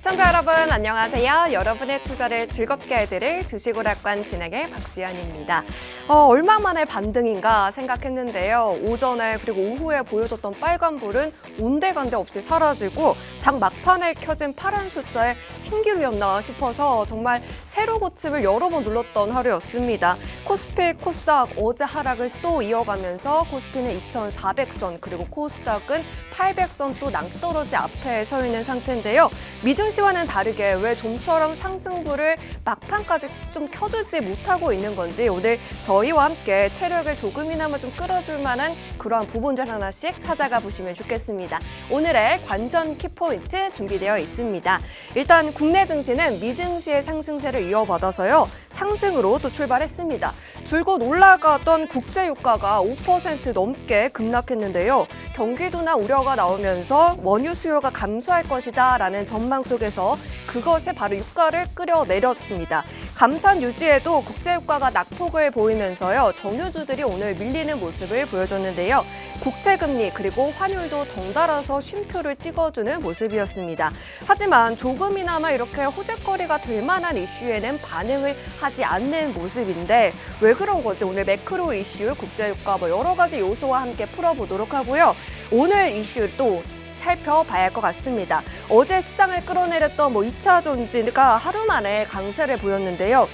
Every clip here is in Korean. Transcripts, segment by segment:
시청자 여러분 안녕하세요. 여러분의 투자를 즐겁게 해드릴 주식오락관 진행의 박수연입니다. 얼마 만에 반등인가 생각했는데요. 오전에 그리고 오후에 보여줬던 빨간불은 온데간데 없이 사라지고 장 막판에 켜진 파란 숫자에 신기루였나 싶어서 정말 세로 고침을 여러 번 눌렀던 하루였습니다. 코스피, 코스닥 어제 하락을 또 이어가면서 코스피는 2,400선 그리고 코스닥은 800선 또 낭떠러지 앞에 서 있는 상태인데요. 미증시와는 다르게 왜 좀처럼 상승부를 막판까지 좀 켜주지 못하고 있는 건지 오늘 저희와 함께 체력을 조금이나마 좀 끌어줄 만한 그러한 부분들 하나씩 찾아가 보시면 좋겠습니다. 오늘의 관전 키포인트 준비되어 있습니다. 일단 국내 증시는 미증시의 상승세를 이어받아서요. 상승으로 또 출발했습니다. 줄곧 올라가던 국제유가가 5% 넘게 급락했는데요. 경기도나 우려가 나오면서 원유 수요가 감소할 것이다 라는 전망 속에서 그것에 바로 유가를 끌어내렸습니다. 감산 유지에도 국제유가가 낙폭을 보이면서요. 정유주들이 오늘 밀리는 모습을 보여줬는데요. 국채금리 그리고 환율도 덩달아서 쉼표를 찍어주는 모습이었습니다. 하지만 조금이나마 이렇게 호재거리가 될 만한 이슈에는 반응을 하지 않는 모습인데 왜 그런 거지? 오늘 매크로 이슈, 국제유가 여러 가지 요소와 함께 풀어보도록 하고요. 오늘 이슈도 살펴봐야 할 것 같습니다. 어제 시장을 끌어내렸던 2차 전지가 하루 만에 강세를 보였는데요.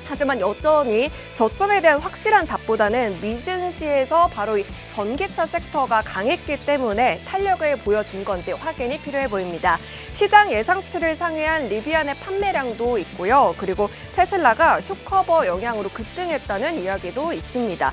하지만 여전히 저점에 대한 확실한 답보다는 미증시에서 바로 이 전기차 섹터가 강했기 때문에 탄력을 보여준 건지 확인이 필요해 보입니다. 시장 예상치를 상회한 리비안의 판매량도 있고요. 그리고 테슬라가 숏커버 영향으로 급등했다는 이야기도 있습니다.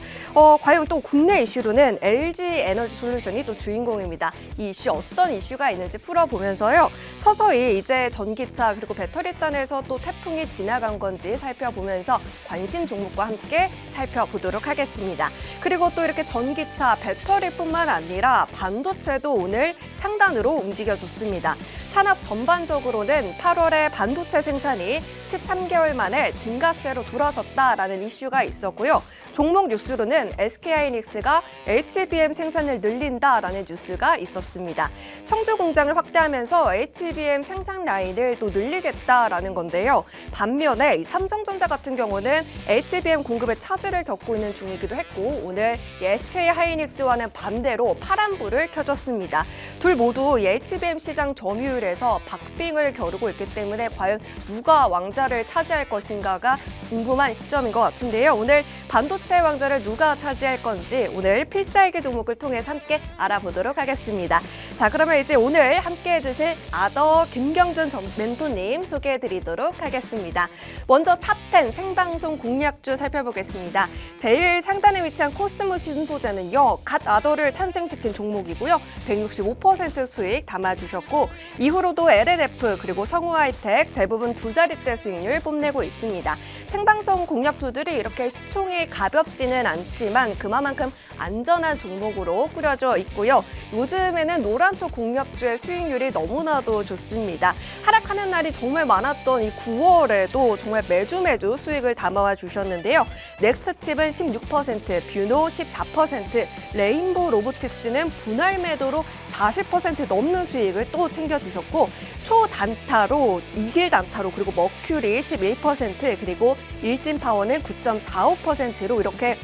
과연 또 국내 이슈로는 LG 에너지 솔루션이 또 주인공입니다. 이 이슈 어떤 이슈가 있는지 풀어보면서요. 서서히 이제 전기차 그리고 배터리단에서 또 태풍이 지나간 건지 살펴보면서 관심 종목과 함께 살펴보도록 하겠습니다. 그리고 또 이렇게 전기차, 배터리뿐만 아니라 반도체도 오늘 상단으로 움직여줬습니다. 산업 전반적으로는 8월에 반도체 생산이 13개월 만에 증가세로 돌아섰다라는 이슈가 있었고요. 종목 뉴스로는 SK하이닉스가 HBM 생산을 늘린다라는 뉴스가 있었습니다. 청주 공장을 확대하면서 HBM 생산 라인을 또 늘리겠다라는 건데요. 반면에 이 삼성전자 같은 경우는 HBM 공급에 차질을 겪고 있는 중이기도 했고 오늘 SK하이닉스와는 반대로 파란불을 켜줬습니다. 둘 모두 이 HBM 시장 점유율에서 박빙을 겨루고 있기 때문에 과연 누가 왕자를 차지할 것인가가 궁금한 시점인 것 같은데요. 오늘 반도체 왕자를 누가 차지할 건지 오늘 필살기 종목을 통해서 함께 알아보도록 하겠습니다. 자, 그러면 이제 오늘 함께 해주실 아더 김경준 멘토님 소개해드리도록 하겠습니다. 먼저 탑10 생방송 공략주 살펴보겠습니다. 제일 상단에 위치한 코스모 신소재는요. 갓 아더를 탄생시킨 종목이고요. 165% 수익 담아주셨고 이후로도 LLF 그리고 성우하이텍 대부분 두 자릿대 수익률 뽐내고 있습니다. 생방송 공략주들이 이렇게 시총이 가볍지는 않지만 그만큼 안전한 종목으로 꾸려져 있고요. 요즘에는 노란톡 공략주의 수익률이 너무나도 좋습니다. 하락하는 날이 정말 많았던 이 9월에도 정말 매주 수익을 담아와 주셨는데요. 넥스트칩은 16%, 뷰노 14%, 레인보우 로보틱스는 분할 매도로 40% 넘는 수익을 또 챙겨주셨고 초단타로, 이길단타로 그리고 머큐리 11% 그리고 일진파워는 9.45%로 이렇게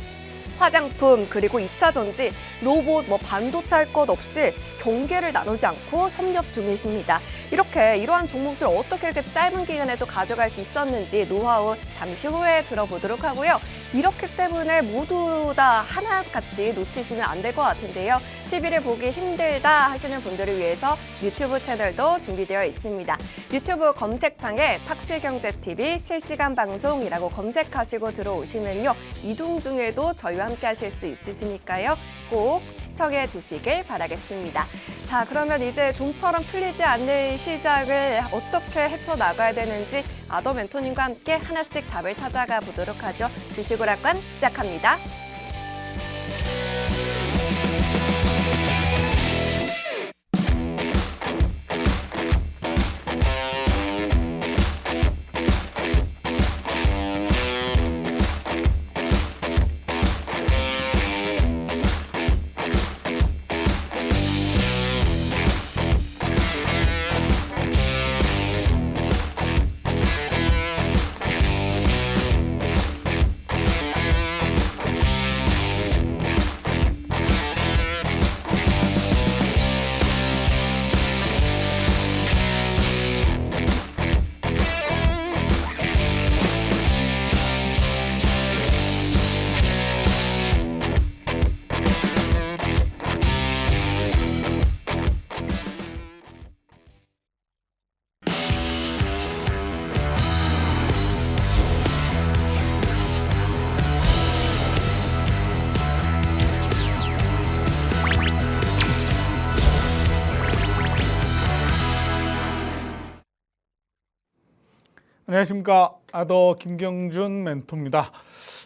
화장품 그리고 2차 전지, 로봇, 반도체 할 것 없이 경계를 나누지 않고 섭렵 중이십니다. 이렇게 이러한 종목들 어떻게 이렇게 짧은 기간에도 가져갈 수 있었는지 노하우 잠시 후에 들어보도록 하고요. 이렇기 때문에 모두 다 하나같이 놓치시면 안 될 것 같은데요. TV를 보기 힘들다 하시는 분들을 위해서 유튜브 채널도 준비되어 있습니다. 유튜브 검색창에 팍스경제TV 실시간 방송이라고 검색하시고 들어오시면요. 이동 중에도 저희와 함께 하실 수 있으시니까요. 꼭 시청해 주시길 바라겠습니다. 자, 그러면 이제 좀처럼 풀리지 않는 시장을 어떻게 헤쳐나가야 되는지 아더 멘토님과 함께 하나씩 답을 찾아가 보도록 하죠. 주식오락관 시작합니다. 안녕하십니까. 아더 김경준 멘토입니다.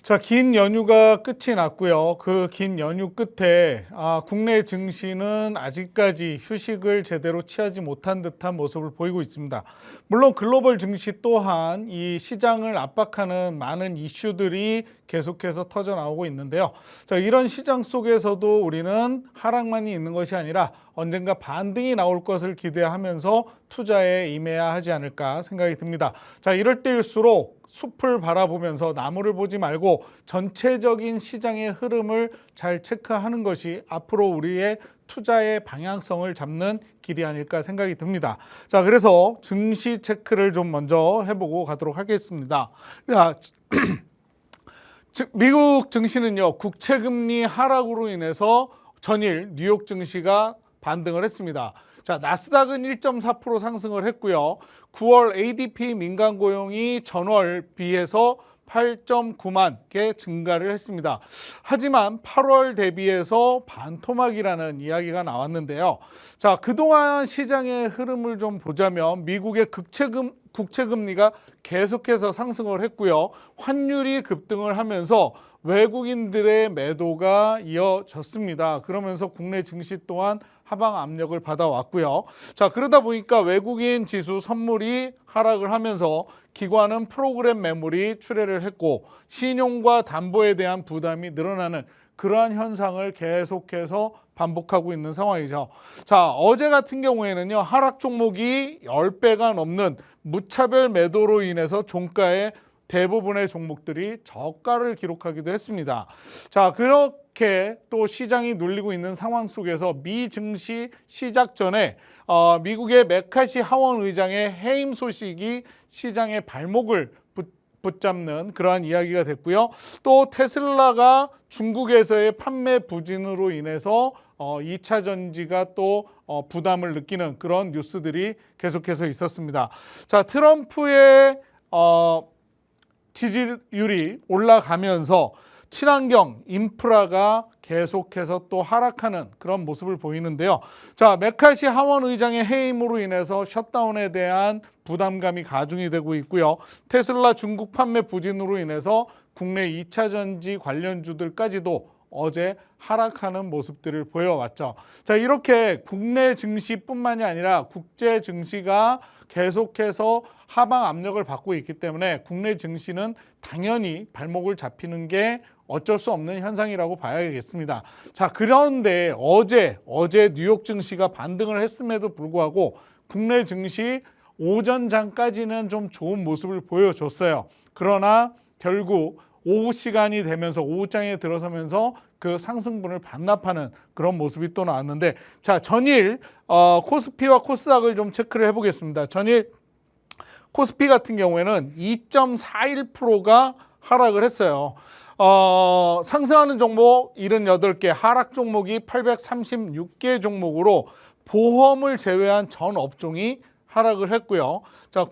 자, 긴 연휴가 끝이 났고요. 그 긴 연휴 끝에 국내 증시는 아직까지 휴식을 제대로 취하지 못한 듯한 모습을 보이고 있습니다. 물론 글로벌 증시 또한 이 시장을 압박하는 많은 이슈들이 계속해서 터져 나오고 있는데요. 자, 이런 시장 속에서도 우리는 하락만이 있는 것이 아니라 언젠가 반등이 나올 것을 기대하면서 투자에 임해야 하지 않을까 생각이 듭니다. 자, 이럴 때일수록 숲을 바라보면서 나무를 보지 말고 전체적인 시장의 흐름을 잘 체크하는 것이 앞으로 우리의 투자의 방향성을 잡는 길이 아닐까 생각이 듭니다. 자, 그래서 증시 체크를 좀 먼저 해보고 가도록 하겠습니다. 미국 증시는요, 국채금리 하락으로 인해서 전일 뉴욕 증시가 반등을 했습니다. 자, 나스닥은 1.4% 상승을 했고요. 9월 ADP 민간 고용이 전월 비해서 8.9만 개 증가를 했습니다. 하지만 8월 대비해서 반토막이라는 이야기가 나왔는데요. 자, 그동안 시장의 흐름을 좀 보자면 미국의 국채금리가 계속해서 상승을 했고요. 환율이 급등을 하면서 외국인들의 매도가 이어졌습니다. 그러면서 국내 증시 또한 하방 압력을 받아왔고요. 자, 그러다 보니까 외국인 지수 선물이 하락을 하면서 기관은 프로그램 매물이 출회를 했고 신용과 담보에 대한 부담이 늘어나는 그러한 현상을 계속해서 반복하고 있는 상황이죠. 자, 어제 같은 경우에는요, 하락 종목이 10배가 넘는 무차별 매도로 인해서 종가에 대부분의 종목들이 저가를 기록하기도 했습니다. 자, 그렇게 또 시장이 눌리고 있는 상황 속에서 미 증시 시작 전에 미국의 메카시 하원 의장의 해임 소식이 시장의 발목을 붙잡는 그러한 이야기가 됐고요. 또 테슬라가 중국에서의 판매 부진으로 인해서 2차 전지가 또 부담을 느끼는 그런 뉴스들이 계속해서 있었습니다. 자, 트럼프의 지지율이 올라가면서 친환경 인프라가 계속해서 또 하락하는 그런 모습을 보이는데요. 자, 메카시 하원 의장의 해임으로 인해서 셧다운에 대한 부담감이 가중이 되고 있고요. 테슬라 중국 판매 부진으로 인해서 국내 2차 전지 관련주들까지도 어제 하락하는 모습들을 보여왔죠. 자, 이렇게 국내 증시뿐만이 아니라 국제 증시가 계속해서 하방 압력을 받고 있기 때문에 국내 증시는 당연히 발목을 잡히는 게 어쩔 수 없는 현상이라고 봐야겠습니다. 자, 그런데 어제 뉴욕 증시가 반등을 했음에도 불구하고 국내 증시 오전장까지는 좀 좋은 모습을 보여줬어요. 그러나 결국 오후 시간이 되면서 오후장에 들어서면서 그 상승분을 반납하는 그런 모습이 또 나왔는데, 자, 전일 코스피와 코스닥을 좀 체크를 해보겠습니다. 전일 코스피 같은 경우에는 2.41%가 하락을 했어요. 상승하는 종목 78개, 하락 종목이 836개 종목으로 보험을 제외한 전 업종이 하락을 했고요. 자,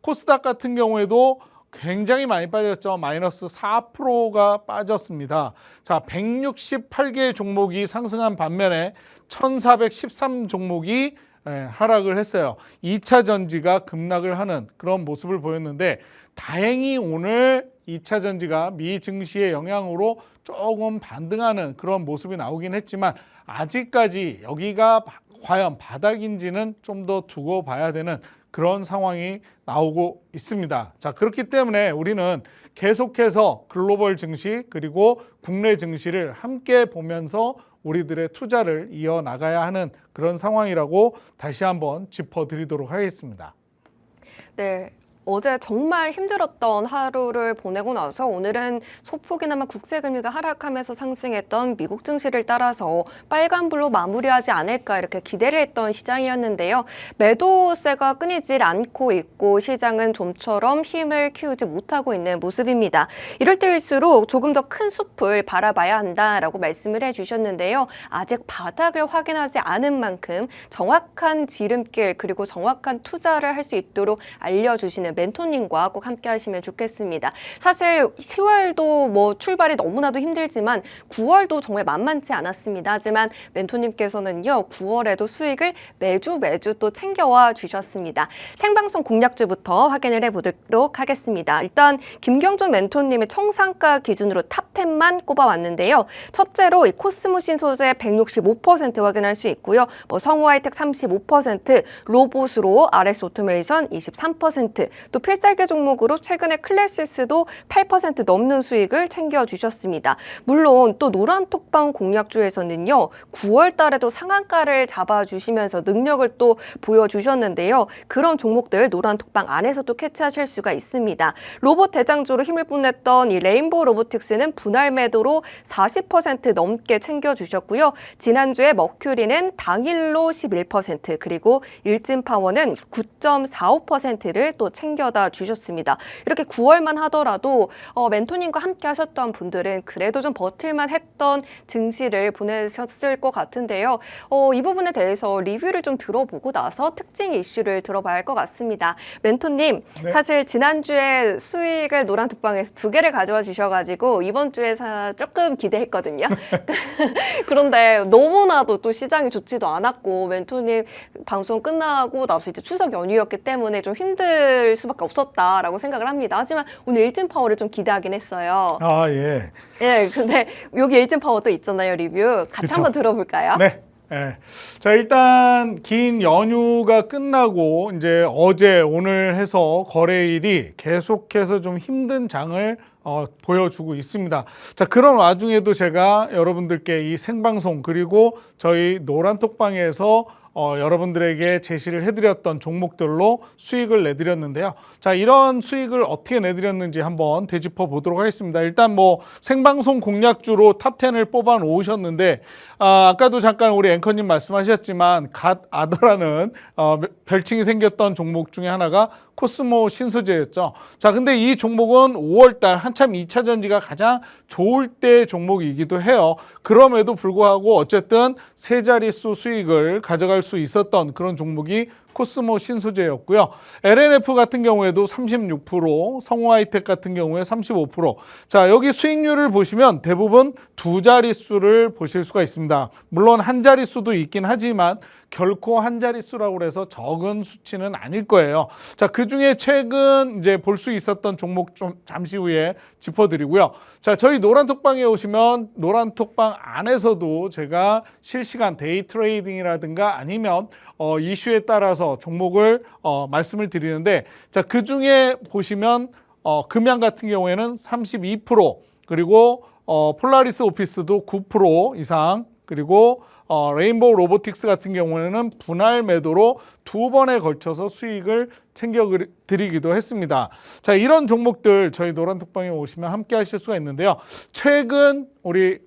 코스닥 같은 경우에도 굉장히 많이 빠졌죠. 마이너스 4%가 빠졌습니다. 자, 168개 종목이 상승한 반면에 1413 종목이 하락을 했어요. 2차 전지가 급락을 하는 그런 모습을 보였는데, 다행히 오늘 2차 전지가 미 증시의 영향으로 조금 반등하는 그런 모습이 나오긴 했지만 아직까지 여기가 과연 바닥인지는 좀 더 두고 봐야 되는 그런 상황이 나오고 있습니다. 자, 그렇기 때문에 우리는 계속해서 글로벌 증시 그리고 국내 증시를 함께 보면서 우리들의 투자를 이어나가야 하는 그런 상황이라고 다시 한번 짚어드리도록 하겠습니다. 네. 어제 정말 힘들었던 하루를 보내고 나서 오늘은 소폭이나마 국채금리가 하락하면서 상승했던 미국 증시를 따라서 빨간불로 마무리하지 않을까 이렇게 기대를 했던 시장이었는데요. 매도세가 끊이질 않고 있고 시장은 좀처럼 힘을 키우지 못하고 있는 모습입니다. 이럴 때일수록 조금 더 큰 숲을 바라봐야 한다라고 말씀을 해주셨는데요. 아직 바닥을 확인하지 않은 만큼 정확한 지름길 그리고 정확한 투자를 할 수 있도록 알려주시는 멘토님과 꼭 함께 하시면 좋겠습니다. 사실 10월도 뭐 출발이 너무나도 힘들지만 9월도 정말 만만치 않았습니다. 하지만 멘토님께서는요, 9월에도 수익을 매주 또 챙겨와 주셨습니다. 생방송 공략주부터 확인을 해보도록 하겠습니다. 일단 김경준 멘토님의 청산가 기준으로 탑 10만 꼽아왔는데요. 첫째로 이 코스모 신소재 165% 확인할 수 있고요. 뭐 성우하이텍 35%, 로봇으로 RS 오토메이션 23%, 또 필살기 종목으로 최근에 클래시스도 8% 넘는 수익을 챙겨주셨습니다. 물론 또 노란톡방 공략주에서는요, 9월 달에도 상한가를 잡아주시면서 능력을 또 보여주셨는데요. 그런 종목들 노란톡방 안에서도 캐치하실 수가 있습니다. 로봇 대장주로 힘을 뽐냈던 이 레인보우 로보틱스는 분할 매도로 40% 넘게 챙겨주셨고요. 지난주에 머큐리는 당일로 11%, 그리고 일진파워는 9.45%를 또 챙겨다 주셨습니다. 이렇게 9월만 하더라도 멘토님과 함께 하셨던 분들은 그래도 좀 버틸만 했던 증시를 보내셨을 것 같은데요. 이 부분에 대해서 리뷰를 좀 들어보고 나서 특징 이슈를 들어봐야 할 것 같습니다. 멘토님, 네. 사실 지난주에 수익을 노란톡방에서 2개를 가져와 주셔가지고 이번 주에 조금 기대했거든요. 그런데 너무나도 또 시장이 좋지도 않았고 멘토님 방송 끝나고 나서 이제 추석 연휴였기 때문에 좀 힘들 수밖에 없었다라고 생각을 합니다. 하지만 오늘 일진파워를 좀 기대하긴 했어요. 아, 예. 예, 근데 여기 일진파워도 있잖아요, 리뷰. 같이 그쵸. 한번 들어볼까요? 네. 예. 자, 일단 긴 연휴가 끝나고 이제 어제 오늘 해서 거래일이 계속해서 좀 힘든 장을 보여주고 있습니다. 자, 그런 와중에도 제가 여러분들께 이 생방송 그리고 저희 노란톡방에서 여러분들에게 제시를 해드렸던 종목들로 수익을 내드렸는데요. 자, 이런 수익을 어떻게 내드렸는지 한번 되짚어 보도록 하겠습니다. 일단 뭐 생방송 공략주로 탑 10을 뽑아 놓으셨는데 아까도 잠깐 우리 앵커님 말씀하셨지만 갓 아더라는 별칭이 생겼던 종목 중에 하나가 코스모 신소재였죠. 자, 근데 이 종목은 5월달 한참 2차 전지가 가장 좋을 때 종목이기도 해요. 그럼에도 불구하고 어쨌든 세 자릿수 수익을 가져갈 수 있었던 그런 종목이 코스모 신소재였고요. LNF 같은 경우에도 36%, 성우하이텍 같은 경우에 35%. 자, 여기 수익률을 보시면 대부분 두 자릿수를 보실 수가 있습니다. 물론 한 자릿수도 있긴 하지만 결코 한 자릿수라고 해서 적은 수치는 아닐 거예요. 자, 그 중에 최근 이제 볼 수 있었던 종목 좀 잠시 후에 짚어드리고요. 자, 저희 노란톡방에 오시면 노란톡방 안에서도 제가 실시간 데이 트레이딩이라든가 아니면 이슈에 따라서 종목을 말씀을 드리는데, 자, 그 중에 보시면 금양 같은 경우에는 32%, 그리고 폴라리스 오피스도 9% 이상, 그리고 레인보우 로보틱스 같은 경우에는 분할 매도로 2번에 걸쳐서 수익을 챙겨드리기도 했습니다. 자, 이런 종목들 저희 노란톡방에 오시면 함께 하실 수가 있는데요. 최근 우리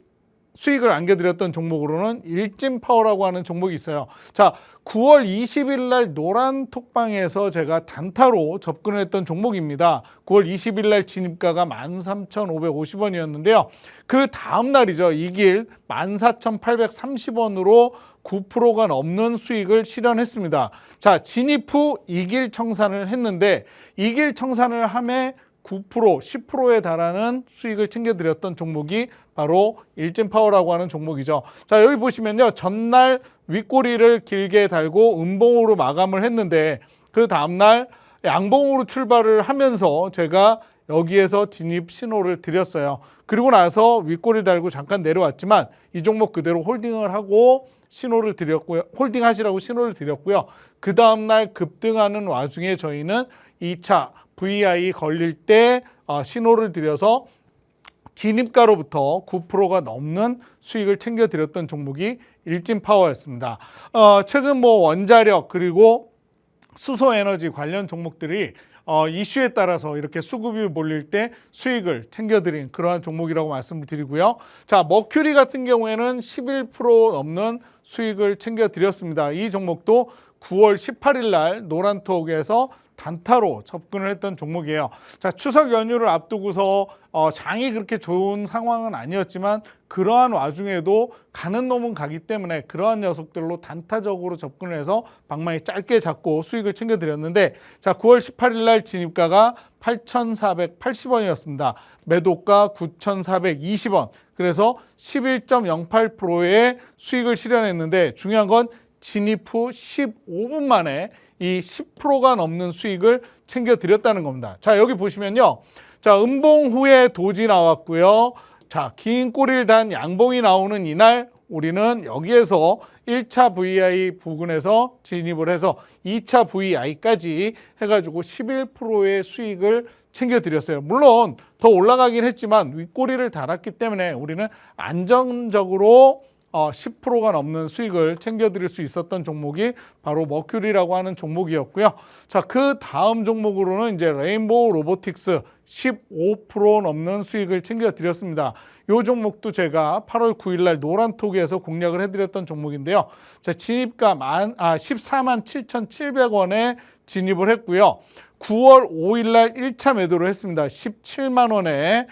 수익을 안겨드렸던 종목으로는 일진파워라고 하는 종목이 있어요. 자, 9월 20일 날 노란톡방에서 제가 단타로 접근을 했던 종목입니다. 9월 20일 날 진입가가 13,550원이었는데요. 그 다음 날이죠. 이 길 14,830원으로 9%가 넘는 수익을 실현했습니다. 자, 진입 후 이길 청산을 했는데 이길 청산을 함에 9%, 10%에 달하는 수익을 챙겨드렸던 종목이 바로 일진파워라고 하는 종목이죠. 자, 여기 보시면요. 전날 윗꼬리를 길게 달고 음봉으로 마감을 했는데 그 다음날 양봉으로 출발을 하면서 제가 여기에서 진입 신호를 드렸어요. 그리고 나서 윗꼬리를 달고 잠깐 내려왔지만 이 종목 그대로 홀딩을 하고 신호를 드렸고요. 홀딩하시라고 신호를 드렸고요. 그 다음날 급등하는 와중에 저희는 2차 VI 걸릴 때 신호를 드려서 진입가로부터 9%가 넘는 수익을 챙겨드렸던 종목이 일진파워였습니다. 최근 뭐 원자력 그리고 수소에너지 관련 종목들이 이슈에 따라서 이렇게 수급이 몰릴 때 수익을 챙겨드린 그러한 종목이라고 말씀을 드리고요. 자, 머큐리 같은 경우에는 11% 넘는 수익을 챙겨드렸습니다. 이 종목도 9월 18일 날 노란톡에서 단타로 접근을 했던 종목이에요. 자, 추석 연휴를 앞두고서 장이 그렇게 좋은 상황은 아니었지만 그러한 와중에도 가는 놈은 가기 때문에 그러한 녀석들로 단타적으로 접근을 해서 방망이 짧게 잡고 수익을 챙겨드렸는데, 자, 9월 18일 날 진입가가 8,480원이었습니다. 매도가 9,420원. 그래서 11.08%의 수익을 실현했는데, 중요한 건 진입 후 15분 만에 이 10%가 넘는 수익을 챙겨드렸다는 겁니다. 자, 여기 보시면요. 자, 음봉 후에 도지 나왔고요. 자, 긴 꼬리를 단 양봉이 나오는 이날 우리는 여기에서 1차 VI 부근에서 진입을 해서 2차 VI까지 해가지고 11%의 수익을 챙겨드렸어요. 물론 더 올라가긴 했지만 윗꼬리를 달았기 때문에 우리는 안정적으로 10%가 넘는 수익을 챙겨드릴 수 있었던 종목이 바로 머큐리라고 하는 종목이었고요. 자, 그 다음 종목으로는 이제 레인보우 로보틱스 15% 넘는 수익을 챙겨드렸습니다. 이 종목도 제가 8월 9일 날 노란톡에서 공략을 해드렸던 종목인데요. 자, 진입가 14만 7,700원에 진입을 했고요. 9월 5일 날 1차 매도를 했습니다. 17만 원에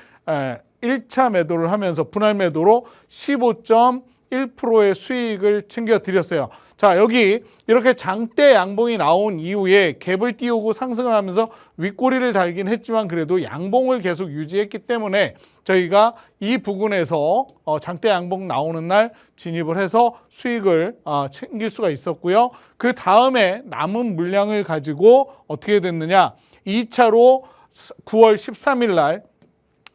1차 매도를 하면서 분할 매도로 15.1%의 수익을 챙겨드렸어요. 자, 여기 이렇게 장대 양봉이 나온 이후에 갭을 띄우고 상승을 하면서 윗꼬리를 달긴 했지만 그래도 양봉을 계속 유지했기 때문에 저희가 이 부근에서 장대 양봉 나오는 날 진입을 해서 수익을 챙길 수가 있었고요. 그 다음에 남은 물량을 가지고 어떻게 됐느냐, 2차로 9월 13일 날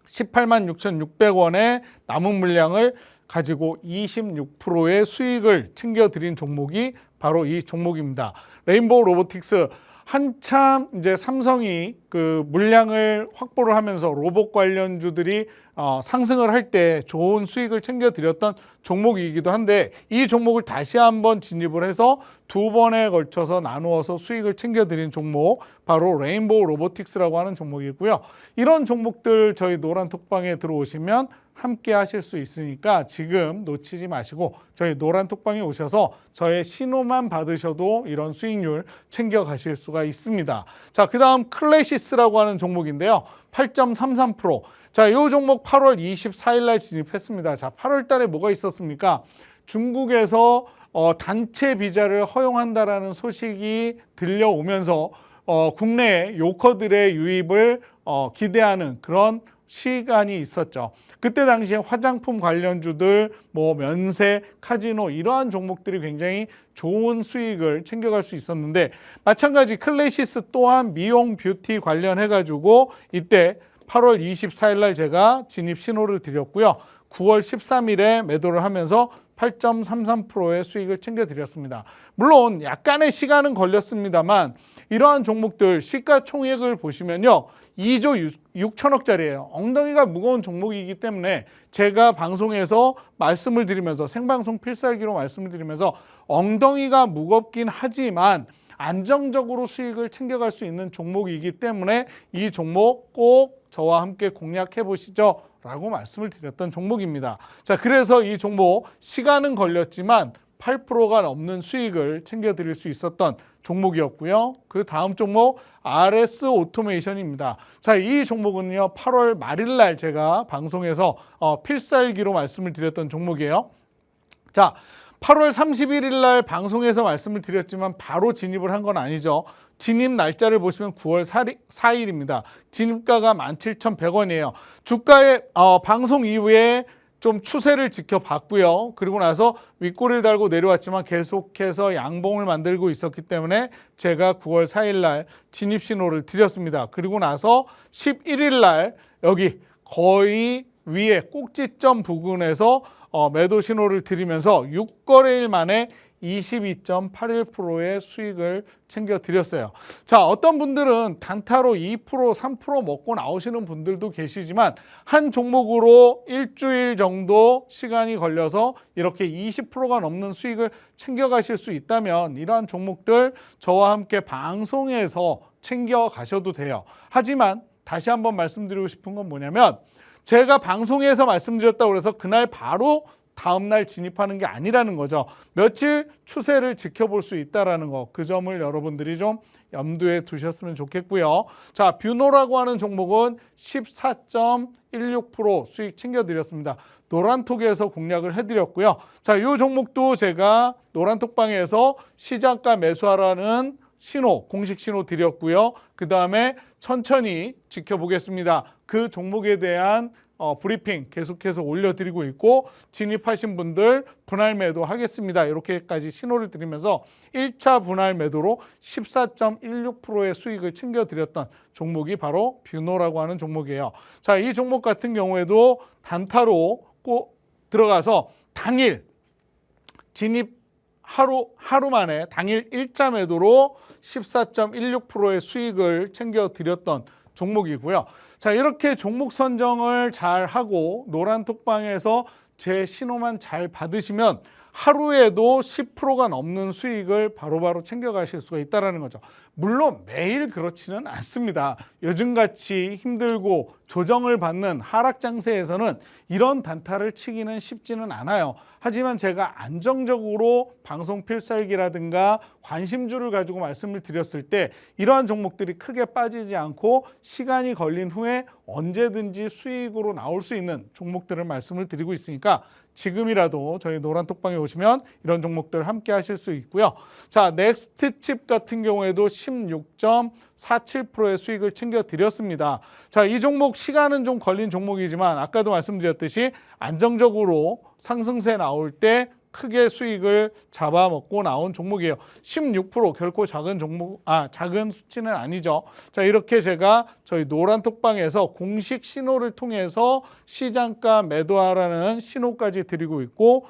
18만 6,600원의 남은 물량을 가지고 26%의 수익을 챙겨드린 종목이 바로 이 종목입니다. 레인보우 로보틱스, 한참 이제 삼성이 그 물량을 확보를 하면서 로봇 관련주들이 상승을 할 때 좋은 수익을 챙겨드렸던 종목이기도 한데, 이 종목을 다시 한번 진입을 해서 두 번에 걸쳐서 나누어서 수익을 챙겨드린 종목, 바로 레인보우 로보틱스라고 하는 종목이고요. 이런 종목들 저희 노란 톡방에 들어오시면 함께 하실 수 있으니까 지금 놓치지 마시고 저희 노란 톡방에 오셔서 저의 신호만 받으셔도 이런 수익률 챙겨 가실 수가 있습니다. 자, 그 다음 클래시스라고 하는 종목인데요. 8.33%. 자, 이 종목 8월 24일 날 진입했습니다. 자, 8월 달에 뭐가 있었습니까? 중국에서 단체 비자를 허용한다라는 소식이 들려오면서 국내 요커들의 유입을 기대하는 그런 시간이 있었죠. 그때 당시에 화장품 관련주들, 뭐 면세, 카지노 이러한 종목들이 굉장히 좋은 수익을 챙겨갈 수 있었는데, 마찬가지 클래시스 또한 미용 뷰티 관련해가지고 이때 8월 24일 날 제가 진입 신호를 드렸고요. 9월 13일에 매도를 하면서 8.33%의 수익을 챙겨드렸습니다. 물론 약간의 시간은 걸렸습니다만 이러한 종목들 시가총액을 보시면요, 2조 6천억짜리예요. 엉덩이가 무거운 종목이기 때문에 제가 방송에서 말씀을 드리면서, 생방송 필살기로 말씀을 드리면서, 엉덩이가 무겁긴 하지만 안정적으로 수익을 챙겨갈 수 있는 종목이기 때문에 이 종목 꼭 저와 함께 공략해 보시죠 라고 말씀을 드렸던 종목입니다. 자, 그래서 이 종목 시간은 걸렸지만 8%가 넘는 수익을 챙겨드릴 수 있었던 종목이었고요. 그 다음 종목 RS 오토메이션입니다. 자, 이 종목은요, 8월 말일 날 제가 방송에서 필살기로 말씀을 드렸던 종목이에요. 자, 8월 31일 날 방송에서 말씀을 드렸지만 바로 진입을 한 건 아니죠. 진입 날짜를 보시면 9월 4일입니다. 진입가가 17,100원이에요. 주가의 방송 이후에 좀 추세를 지켜봤고요. 그리고 나서 윗꼬리를 달고 내려왔지만 계속해서 양봉을 만들고 있었기 때문에 제가 9월 4일 날 진입 신호를 드렸습니다. 그리고 나서 11일 날 여기 거의 위에 꼭지점 부근에서 매도 신호를 드리면서 6거래일 만에 22.81%의 수익을 챙겨드렸어요. 자, 어떤 분들은 단타로 2%, 3% 먹고 나오시는 분들도 계시지만 한 종목으로 일주일 정도 시간이 걸려서 이렇게 20%가 넘는 수익을 챙겨가실 수 있다면 이러한 종목들 저와 함께 방송에서 챙겨가셔도 돼요. 하지만 다시 한번 말씀드리고 싶은 건 뭐냐면, 제가 방송에서 말씀드렸다고 해서 그날 바로 다음 날 진입하는 게 아니라는 거죠. 며칠 추세를 지켜볼 수 있다라는 거, 그 점을 여러분들이 좀 염두에 두셨으면 좋겠고요. 자, 뷰노라고 하는 종목은 14.16% 수익 챙겨드렸습니다. 노란톡에서 공략을 해드렸고요. 자, 이 종목도 제가 노란톡방에서 시장가 매수하라는 신호, 공식 신호 드렸고요. 그 다음에 천천히 지켜보겠습니다. 그 종목에 대한 브리핑 계속해서 올려드리고 있고, 진입하신 분들 분할 매도 하겠습니다. 이렇게까지 신호를 드리면서 1차 분할 매도로 14.16%의 수익을 챙겨드렸던 종목이 바로 뷰노라고 하는 종목이에요. 자, 이 종목 같은 경우에도 단타로 꼭 들어가서 당일 진입 하루 만에 당일 1차 매도로 14.16%의 수익을 챙겨드렸던 종목이고요. 자, 이렇게 종목 선정을 잘 하고 노란톡방에서 제 신호만 잘 받으시면 하루에도 10%가 넘는 수익을 바로바로 챙겨가실 수가 있다는 거죠. 물론 매일 그렇지는 않습니다. 요즘같이 힘들고 조정을 받는 하락 장세에서는 이런 단타를 치기는 쉽지는 않아요. 하지만 제가 안정적으로 방송 필살기라든가 관심주를 가지고 말씀을 드렸을 때 이러한 종목들이 크게 빠지지 않고 시간이 걸린 후에 언제든지 수익으로 나올 수 있는 종목들을 말씀을 드리고 있으니까 지금이라도 저희 노란톡방에 오시면 이런 종목들 함께 하실 수 있고요. 자, 넥스트칩 같은 경우에도 16.47%의 수익을 챙겨드렸습니다. 자, 이 종목 시간은 좀 걸린 종목이지만 아까도 말씀드렸듯이 안정적으로 상승세 나올 때 크게 수익을 잡아먹고 나온 종목이에요. 16% 결코 작은 작은 수치는 아니죠. 자, 이렇게 제가 저희 노란톡방에서 공식 신호를 통해서 시장가 매도하라는 신호까지 드리고 있고,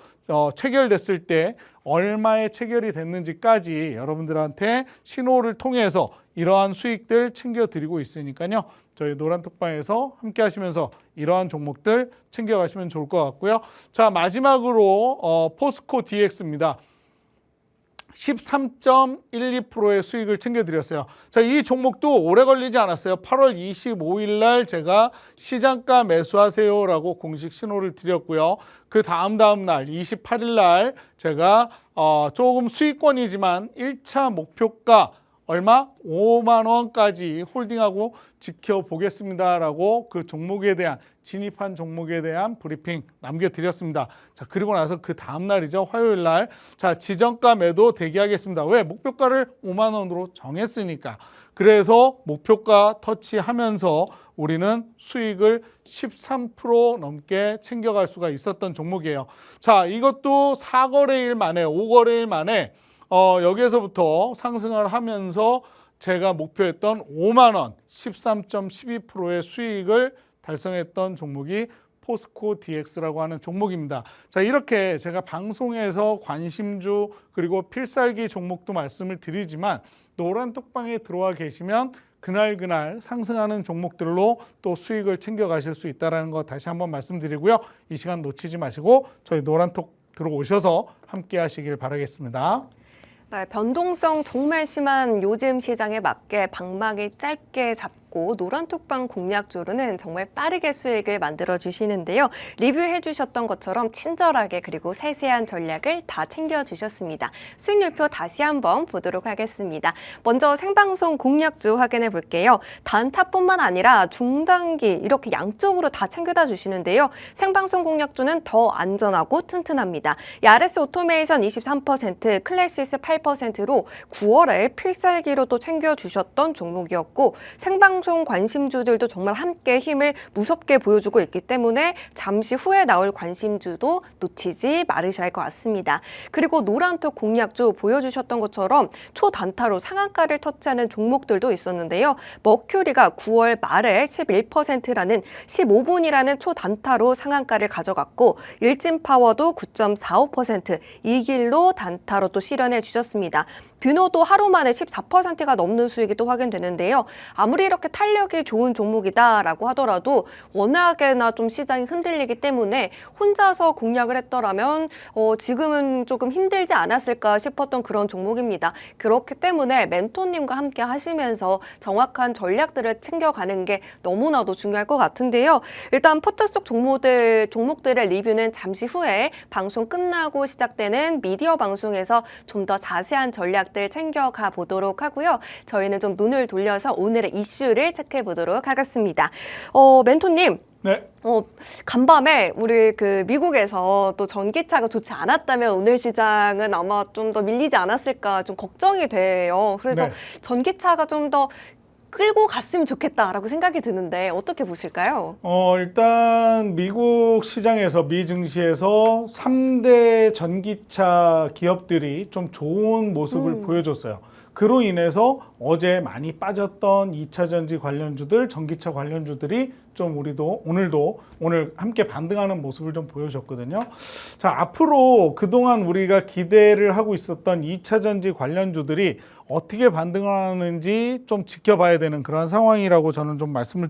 체결됐을 때 얼마에 체결이 됐는지까지 여러분들한테 신호를 통해서 이러한 수익들 챙겨드리고 있으니까요. 저희 노란톡방에서 함께 하시면서 이러한 종목들 챙겨가시면 좋을 것 같고요. 자, 마지막으로 포스코 DX입니다. 13.12%의 수익을 챙겨드렸어요. 자, 이 종목도 오래 걸리지 않았어요. 8월 25일 날 제가 시장가 매수하세요라고 공식 신호를 드렸고요. 그 다음 날 28일 날 제가 조금 수익권이지만 1차 목표가 얼마? 5만 원까지 홀딩하고 지켜보겠습니다라고 그 종목에 대한 진입한 종목에 대한 브리핑 남겨드렸습니다. 자, 그리고 나서 그 다음 날이죠. 화요일 날. 자, 지정가 매도 대기하겠습니다. 왜? 목표가를 5만 원으로 정했으니까. 그래서 목표가 터치하면서 우리는 수익을 13% 넘게 챙겨갈 수가 있었던 종목이에요. 자, 이것도 4거래일 만에 5거래일 만에 여기에서부터 상승을 하면서 제가 목표했던 5만 원 13.12%의 수익을 달성했던 종목이 포스코 DX라고 하는 종목입니다. 자, 이렇게 제가 방송에서 관심주 그리고 필살기 종목도 말씀을 드리지만 노란톡방에 들어와 계시면 그날 상승하는 종목들로 또 수익을 챙겨가실 수 있다는 거 다시 한번 말씀드리고요. 이 시간 놓치지 마시고 저희 노란톡 들어오셔서 함께 하시길 바라겠습니다. 네, 변동성 정말 심한 요즘 시장에 맞게 방망이 짧게 잡고 노란톡방 공략주로는 정말 빠르게 수익을 만들어 주시는데요. 리뷰해 주셨던 것처럼 친절하게 그리고 세세한 전략을 다 챙겨 주셨습니다. 수익률표 다시 한번 보도록 하겠습니다. 먼저 생방송 공략주 확인해 볼게요. 단타뿐만 아니라 중단기 이렇게 양쪽으로 다 챙겨다 주시는데요. 생방송 공략주는 더 안전하고 튼튼합니다. 야레스 오토메이션 23%, 클래시스 8%로 9월에 필살기로 또 챙겨주셨던 종목이었고 생방송 관심주들도 정말 함께 힘을 무섭게 보여주고 있기 때문에 잠시 후에 나올 관심주도 놓치지 말으셔야 할 것 같습니다. 그리고 노란톡 공략주 보여주셨던 것처럼 초단타로 상한가를 터치하는 종목들도 있었는데요. 머큐리가 9월 말에 11%라는 15분이라는 초단타로 상한가를 가져갔고 일진파워도 9.45% 이 길로 단타로 또 실현해 주셨습니다. 뷰노도 하루 만에 14%가 넘는 수익이 또 확인되는데요. 아무리 이렇게 탄력이 좋은 종목이다라고 하더라도 워낙에나 좀 시장이 흔들리기 때문에 혼자서 공략을 했더라면 지금은 조금 힘들지 않았을까 싶었던 그런 종목입니다. 그렇기 때문에 멘토님과 함께 하시면서 정확한 전략들을 챙겨가는 게 너무나도 중요할 것 같은데요. 일단 포트 속 종목들의 리뷰는 잠시 후에 방송 끝나고 시작되는 미디어 방송에서 좀 더 자세한 전략들 챙겨가 보도록 하고요. 저희는 좀 눈을 돌려서 오늘의 이슈를 체크해 보도록 하겠습니다. 멘토님. 네. 간밤에 우리 그 미국에서 또 전기차가 좋지 않았다면 오늘 시장은 아마 좀 더 밀리지 않았을까 좀 걱정이 돼요. 그래서 네. 전기차가 좀 더 끌고 갔으면 좋겠다라고 생각이 드는데 어떻게 보실까요? 일단 미국 시장에서 미 증시에서 3대 전기차 기업들이 좀 좋은 모습을 보여줬어요. 그로 인해서 어제 많이 빠졌던 2차 전지 관련주들, 전기차 관련주들이 좀 오늘 함께 반등하는 모습을 좀 보여줬거든요. 자, 앞으로 그동안 우리가 기대를 하고 있었던 2차 전지 관련주들이 어떻게 반등하는지 좀 지켜봐야 되는 그런 상황이라고 저는 좀 말씀을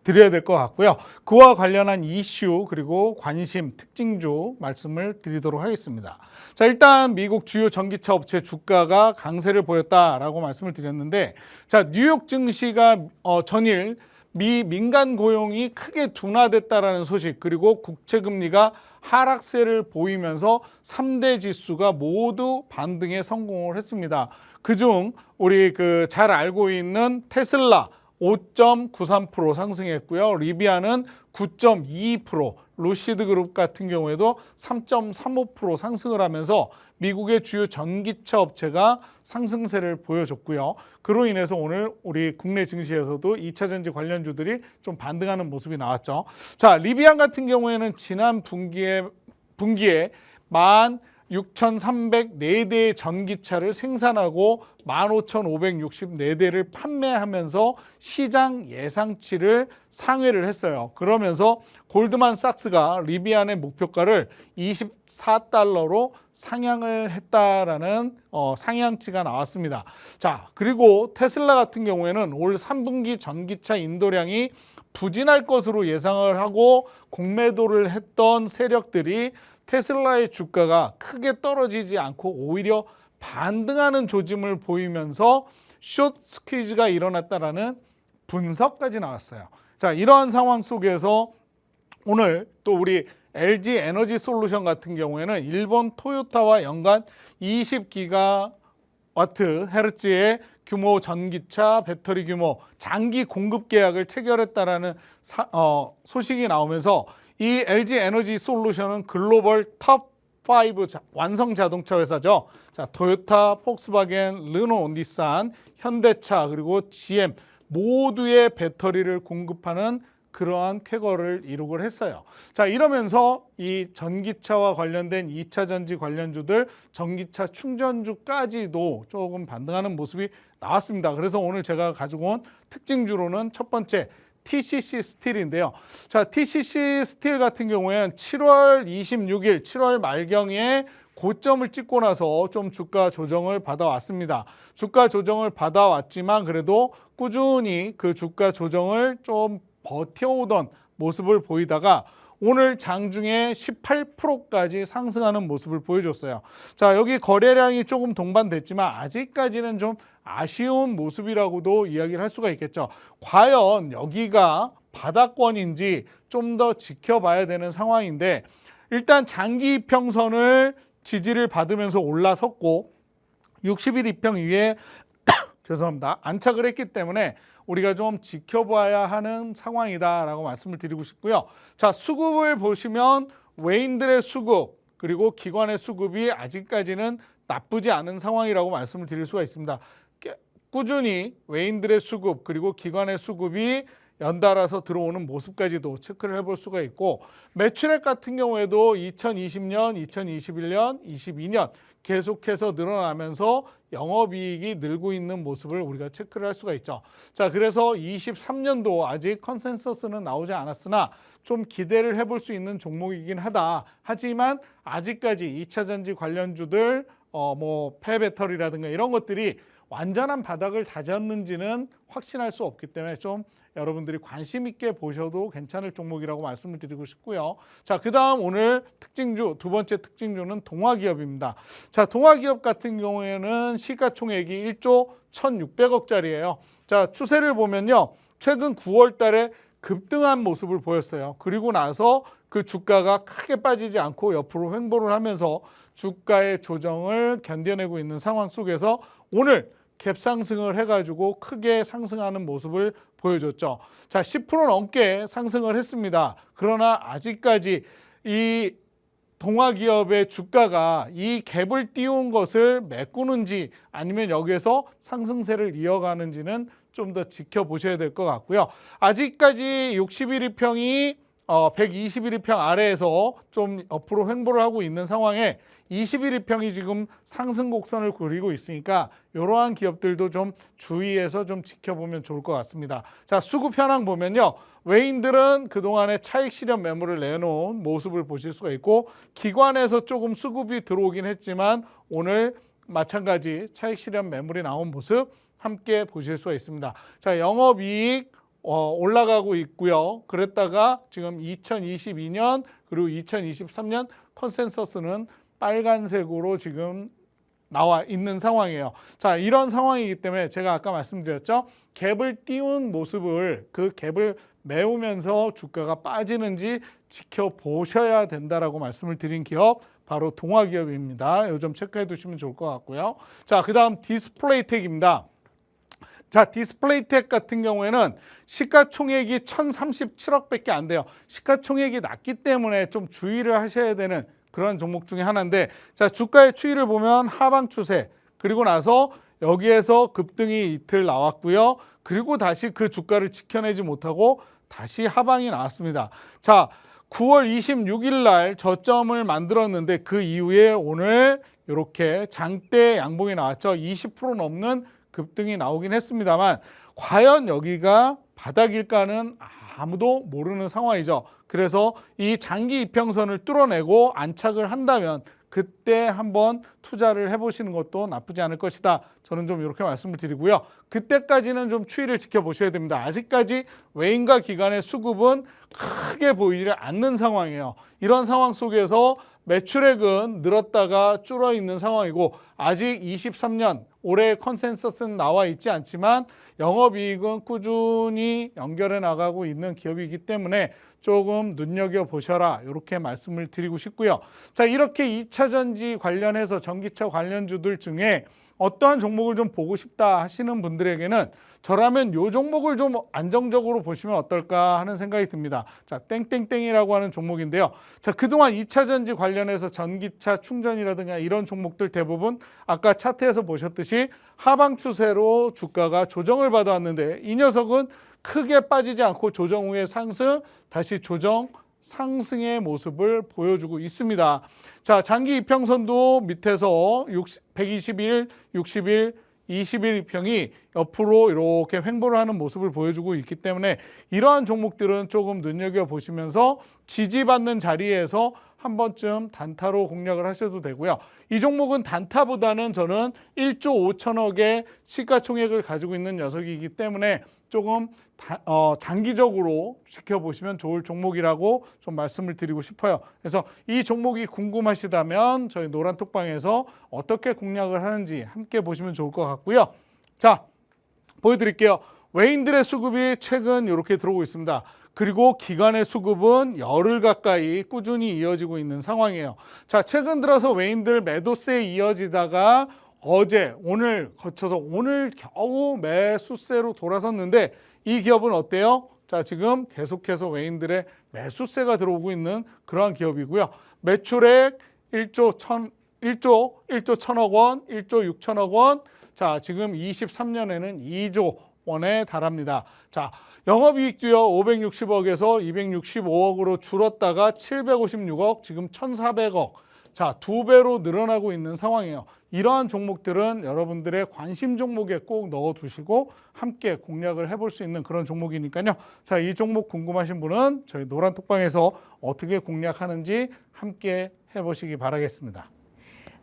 드려야 될 것 같고요. 그와 관련한 이슈 그리고 관심 특징주 말씀을 드리도록 하겠습니다. 자, 일단 미국 주요 전기차 업체 주가가 강세를 보였다라고 말씀을 드렸는데, 자, 뉴욕 증시가 전일 미 민간 고용이 크게 둔화됐다라는 소식, 그리고 국채 금리가 하락세를 보이면서 3대 지수가 모두 반등에 성공을 했습니다. 그중 우리 잘 알고 있는 테슬라 5.93% 상승했고요. 리비아는 9.22%, 루시드 그룹 같은 경우에도 3.35% 상승을 하면서 미국의 주요 전기차 업체가 상승세를 보여줬고요. 그로 인해서 오늘 우리 국내 증시에서도 2차 전지 관련주들이 좀 반등하는 모습이 나왔죠. 자, 리비안 같은 경우에는 지난 분기에 16,304대의 전기차를 생산하고 15,564대를 판매하면서 시장 예상치를 상회를 했어요. 그러면서 골드만삭스가 리비안의 목표가를 24달러로 상향을 했다라는 상향치가 나왔습니다. 자, 그리고 테슬라 같은 경우에는 올 3분기 전기차 인도량이 부진할 것으로 예상을 하고 공매도를 했던 세력들이 테슬라의 주가가 크게 떨어지지 않고 오히려 반등하는 조짐을 보이면서 숏 스퀴즈가 일어났다라는 분석까지 나왔어요. 자, 이러한 상황 속에서 오늘 또 우리 LG 에너지 솔루션 같은 경우에는 일본 토요타와 연간 20기가와트 헤르츠의 규모 전기차 배터리 규모 장기 공급 계약을 체결했다라는 소식이 나오면서 이 LG 에너지 솔루션은 글로벌 톱5 완성 자동차 회사죠. 자, 토요타, 폭스바겐, 르노, 닛산, 현대차 그리고 GM 모두의 배터리를 공급하는 그러한 쾌거를 이루고 했어요. 자, 이러면서 이 전기차와 관련된 2차 전지 관련주들, 전기차 충전주까지도 조금 반등하는 모습이 나왔습니다. 그래서 오늘 제가 가지고 온 특징주로는 첫 번째 TCC 스틸인데요. 자, TCC 스틸 같은 경우에는 7월 26일, 7월 말경에 고점을 찍고 나서 좀 주가 조정을 받아왔습니다. 주가 조정을 받아왔지만 그래도 꾸준히 그 주가 조정을 좀 버텨오던 모습을 보이다가 오늘 장중에 18%까지 상승하는 모습을 보여줬어요. 자, 여기 거래량이 조금 동반됐지만 아직까지는 좀 아쉬운 모습이라고도 이야기를 할 수가 있겠죠. 과연 여기가 바닥권인지 좀 더 지켜봐야 되는 상황인데, 일단 장기 이평선을 지지를 받으면서 올라섰고 60일 이평 위에 죄송합니다. 안착을 했기 때문에 우리가 좀 지켜봐야 하는 상황이다라고 말씀을 드리고 싶고요. 자, 수급을 보시면 외인들의 수급 그리고 기관의 수급이 아직까지는 나쁘지 않은 상황이라고 말씀을 드릴 수가 있습니다. 꾸준히 외인들의 수급 그리고 기관의 수급이 연달아서 들어오는 모습까지도 체크를 해볼 수가 있고, 매출액 같은 경우에도 2020년, 2021년, 22년 계속해서 늘어나면서 영업이익이 늘고 있는 모습을 우리가 체크를 할 수가 있죠. 자, 그래서 23년도 아직 컨센서스는 나오지 않았으나 좀 기대를 해볼 수 있는 종목이긴 하다. 하지만 아직까지 2차 전지 관련주들 뭐 폐배터리라든가 이런 것들이 완전한 바닥을 다졌는지는 확신할 수 없기 때문에 좀 여러분들이 관심 있게 보셔도 괜찮을 종목이라고 말씀을 드리고 싶고요. 자, 그다음 오늘 특징주, 두 번째 특징주는 동화기업입니다. 자, 동화기업 같은 경우에는 시가총액이 1조 1,600억짜리예요. 자, 추세를 보면요. 최근 9월 달에 급등한 모습을 보였어요. 그리고 나서 그 주가가 크게 빠지지 않고 옆으로 횡보를 하면서 주가의 조정을 견뎌내고 있는 상황 속에서 오늘 갭 상승을 해가지고 크게 상승하는 모습을 보여줬죠. 자, 10% 넘게 상승을 했습니다. 그러나 아직까지 이 동화기업의 주가가 이 갭을 띄운 것을 메꾸는지 아니면 여기에서 상승세를 이어가는지는 좀 더 지켜보셔야 될 것 같고요. 아직까지 61일평이 121일평 아래에서 좀 옆으로 횡보를 하고 있는 상황에 21일평이 지금 상승 곡선을 그리고 있으니까 이러한 기업들도 좀 주의해서 좀 지켜보면 좋을 것 같습니다. 자, 수급 현황 보면요. 외인들은 그동안에 차익 실현 매물을 내놓은 모습을 보실 수가 있고 기관에서 조금 수급이 들어오긴 했지만 오늘 마찬가지 차익 실현 매물이 나온 모습 함께 보실 수가 있습니다. 자, 영업이익 올라가고 있고요. 그랬다가 지금 2022년 그리고 2023년 컨센서스는 빨간색으로 지금 나와 있는 상황이에요. 자, 이런 상황이기 때문에 제가 아까 말씀드렸죠. 갭을 띄운 모습을 그 갭을 메우면서 주가가 빠지는지 지켜보셔야 된다라고 말씀을 드린 기업 바로 동화기업입니다. 이 점 체크해 두시면 좋을 것 같고요. 자, 그다음 디스플레이텍입니다. 자, 디스플레이텍 같은 경우에는 시가총액이 1,037억밖에 안 돼요. 시가총액이 낮기 때문에 좀 주의를 하셔야 되는 그런 종목 중에 하나인데, 자, 주가의 추이를 보면 하방 추세, 그리고 나서 여기에서 급등이 이틀 나왔고요. 그리고 다시 그 주가를 지켜내지 못하고 다시 하방이 나왔습니다. 자, 9월 26일 날 저점을 만들었는데 그 이후에 오늘 이렇게 장대 양봉이 나왔죠. 20% 넘는 급등이 나오긴 했습니다만 과연 여기가 바닥일까는 아무도 모르는 상황이죠. 그래서 이 장기 이평선을 뚫어내고 안착을 한다면 그때 한번 투자를 해보시는 것도 나쁘지 않을 것이다. 저는 좀 이렇게 말씀을 드리고요. 그때까지는 좀 추이를 지켜보셔야 됩니다. 아직까지 외인과 기관의 수급은 크게 보이지 않는 상황이에요. 이런 상황 속에서 매출액은 늘었다가 줄어 있는 상황이고 아직 23년 올해 컨센서스는 나와 있지 않지만 영업이익은 꾸준히 연결해 나가고 있는 기업이기 때문에 조금 눈여겨보셔라 이렇게 말씀을 드리고 싶고요. 자, 이렇게 2차전지 관련해서 전기차 관련주들 중에 어떠한 종목을 좀 보고 싶다 하시는 분들에게는 저라면 이 종목을 좀 안정적으로 보시면 어떨까 하는 생각이 듭니다. 자, 땡땡땡이라고 하는 종목인데요. 자, 그동안 2차전지 관련해서 전기차 충전이라든가 이런 종목들 대부분 아까 차트에서 보셨듯이 하방 추세로 주가가 조정을 받아왔는데 이 녀석은 크게 빠지지 않고 조정 후에 상승, 다시 조정, 상승의 모습을 보여주고 있습니다. 자, 장기 이평선도 밑에서 121, 60일, 20일 이평이 옆으로 이렇게 횡보를 하는 모습을 보여주고 있기 때문에 이러한 종목들은 조금 눈여겨보시면서 지지받는 자리에서 한 번쯤 단타로 공략을 하셔도 되고요. 이 종목은 단타보다는 저는 1조 5천억의 시가총액을 가지고 있는 녀석이기 때문에 조금 장기적으로 지켜보시면 좋을 종목이라고 좀 말씀을 드리고 싶어요. 그래서 이 종목이 궁금하시다면 저희 노란톡방에서 어떻게 공략을 하는지 함께 보시면 좋을 것 같고요. 자, 보여드릴게요. 외인들의 수급이 최근 이렇게 들어오고 있습니다. 그리고 기관의 수급은 열흘 가까이 꾸준히 이어지고 있는 상황이에요. 자, 최근 들어서 외인들 매도세에 이어지다가 어제, 오늘 거쳐서 오늘 겨우 매수세로 돌아섰는데 이 기업은 어때요? 자, 지금 계속해서 외인들의 매수세가 들어오고 있는 그러한 기업이고요. 매출액 1조 1천억 원, 1조 6천억 원. 자, 지금 23년에는 2조 원에 달합니다. 자, 영업이익도요 560억에서 265억으로 줄었다가 756억, 지금 1,400억. 자, 2배로 늘어나고 있는 상황이에요. 이러한 종목들은 여러분들의 관심 종목에 꼭 넣어두시고 함께 공략을 해볼 수 있는 그런 종목이니까요. 자, 이 종목 궁금하신 분은 저희 노란톡방에서 어떻게 공략하는지 함께 해보시기 바라겠습니다.